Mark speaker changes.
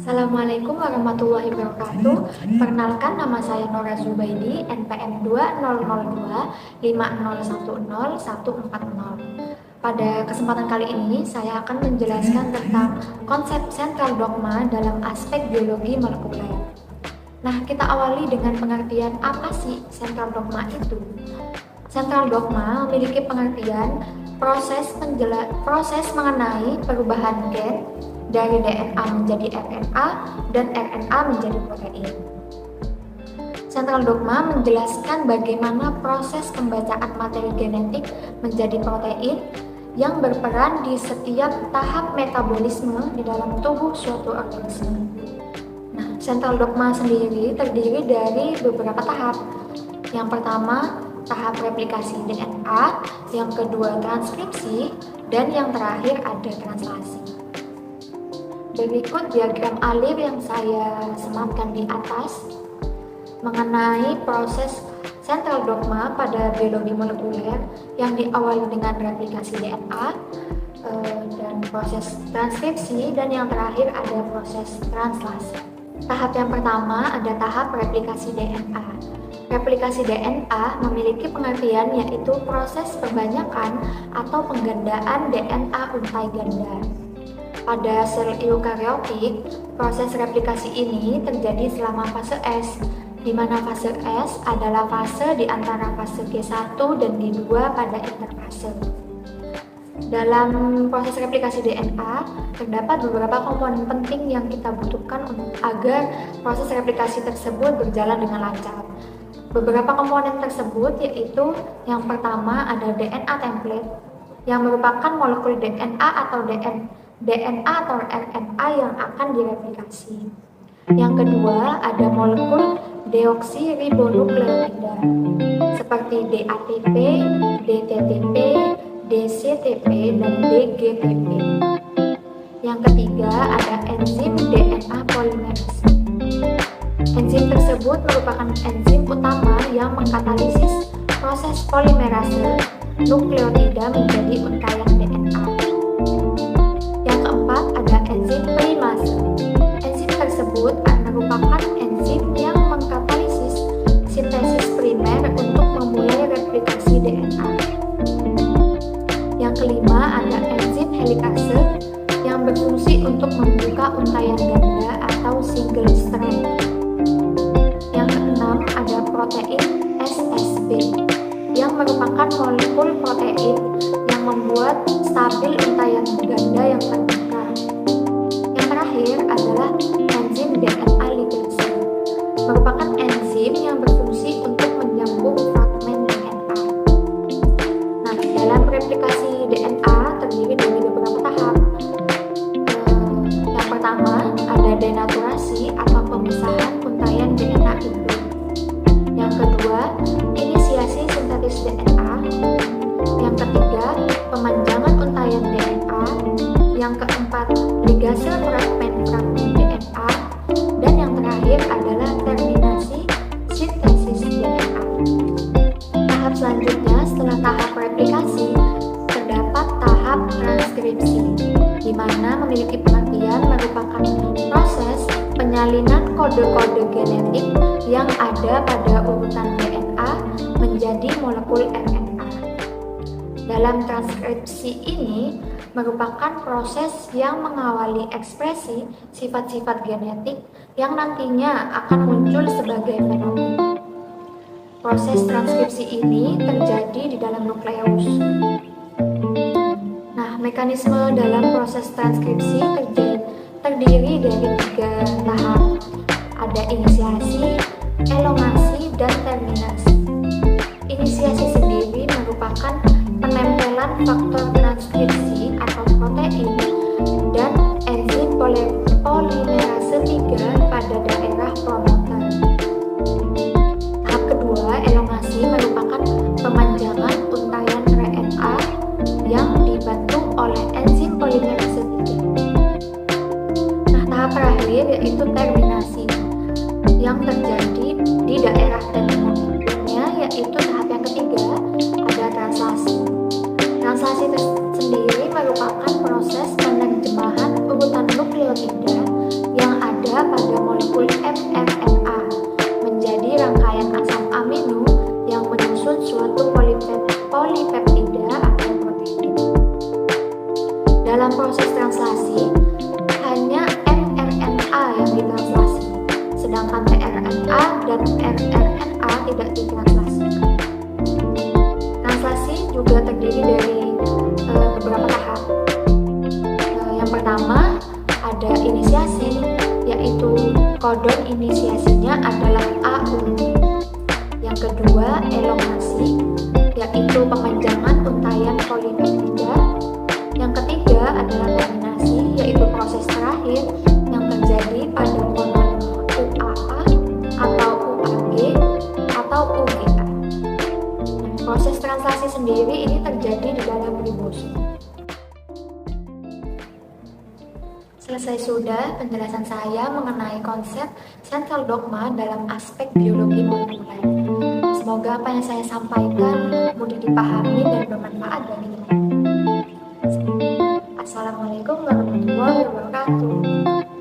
Speaker 1: Assalamualaikum warahmatullahi wabarakatuh. Perkenalkan, nama saya Nora Zubaidi, NPM 200250104140. Pada kesempatan kali ini, saya akan menjelaskan tentang konsep sentral dogma dalam aspek biologi molekuler. Nah, kita awali dengan pengertian apa sih sentral dogma itu. Sentral dogma memiliki pengertian proses mengenai perubahan gen dari DNA menjadi RNA dan RNA menjadi protein. Sentral dogma menjelaskan bagaimana proses pembacaan materi genetik menjadi protein yang berperan di setiap tahap metabolisme di dalam tubuh suatu organisme. Nah, sentral dogma sendiri terdiri dari beberapa tahap. Yang pertama, tahap replikasi DNA, yang kedua transkripsi, dan yang terakhir ada translasi. Berikut diagram alir yang saya sematkan di atas mengenai proses sentral dogma pada biologi molekuler yang diawali dengan replikasi DNA dan proses transkripsi, dan yang terakhir ada proses translasi. Tahap yang pertama ada tahap replikasi DNA. Replikasi DNA memiliki pengertian yaitu proses perbanyakan atau penggandaan DNA untai ganda. Pada sel eukariotik, proses replikasi ini terjadi selama fase S, di mana fase S adalah fase di antara fase G1 dan G2 pada interfase. Dalam proses replikasi DNA, terdapat beberapa komponen penting yang kita butuhkan agar proses replikasi tersebut berjalan dengan lancar. Beberapa komponen tersebut yaitu yang pertama ada DNA template, yang merupakan molekul DNA atau RNA yang akan direplikasi. Yang kedua, ada molekul deoksiribonukleotida seperti DATP, DTTP, DCTP, dan DGTP. Yang ketiga, ada enzim DNA polimerase. Enzim tersebut merupakan enzim utama yang mengkatalisis proses polimerase nukleotida menjadi untaian DNA. Yang keempat, ada enzim primase. Enzim tersebut merupakan enzim yang mengkatalisis sintesis primer untuk memulai replikasi DNA. Yang kelima, ada enzim helikase yang berfungsi untuk membuka untaian ganda atau single strand. Yang keenam, ada protein SSB yang merupakan molekul protein yang membuat stabil untaian ganda yang terbuka. Yang terakhir adalah enzim DNA ligase, merupakan enzim yang berfungsi untuk menyambung fragmen DNA. Nah, dalam replikasi DNA terdiri dari beberapa tahap. Yang pertama ada denaturasi atau pemisahan untaian DNA itu. Yang kedua, inisiasi sintetis DNA. Yang ketiga, pemanjangan untaian DNA. Yang keempat, ligase fragmen-fragmen DNA. Dan yang terakhir adalah terminasi sintesis DNA. Tahap selanjutnya setelah tahap replikasi terdapat tahap transkripsi, di mana memiliki pengertian merupakan proses penyalinan kode-kode genetik yang ada pada urutan DNA menjadi molekul RNA. Dalam transkripsi ini merupakan proses yang mengawali ekspresi sifat-sifat genetik yang nantinya akan muncul sebagai fenomen. Proses transkripsi ini terjadi di dalam nukleus. Nah, mekanisme dalam proses transkripsi terdiri dari 3 tahap. Ada inisiasi, elongasi, dan terminasi. Inisiasi sendiri merupakan penempelan faktor transkripsi atau protein dan enzim polimerase 3 pada daerah promoter. Tahap kedua, elongasi, merupakan pemanjangan untaian RNA yang dibantu oleh enzim polimerase 3. Nah, tahap terakhir yaitu terminasi yang terjadi di daerah terminalnya, yaitu tahap yang ketiga ada translasi. Translasi sendiri merupakan proses penerjemahan urutan nukleotida yang ada molekul mRNA menjadi rangkaian asam amino yang menyusun suatu polipeptida atau protein. Dalam proses translasi, hanya mRNA yang ditranslasi, sedangkan tRNA dan rRNA tidak ditranslasi. Translasi juga terdiri dari beberapa tahap. Yang pertama ada inisiasi, yaitu kodon inisiasinya adalah AU. Yang kedua elongasi, yaitu pemanjangan untaian polipeptida. Yang ketiga adalah terminasi, yaitu proses terakhir yang terjadi pada kodon UAA atau UAG atau UGA. Proses translasi sendiri ini terjadi di dalam ribosom. Selesai sudah penjelasan saya mengenai konsep central dogma dalam aspek biologi molekuler. Semoga apa yang saya sampaikan mudah dipahami dan bermanfaat bagi kita. Assalamualaikum warahmatullahi wabarakatuh.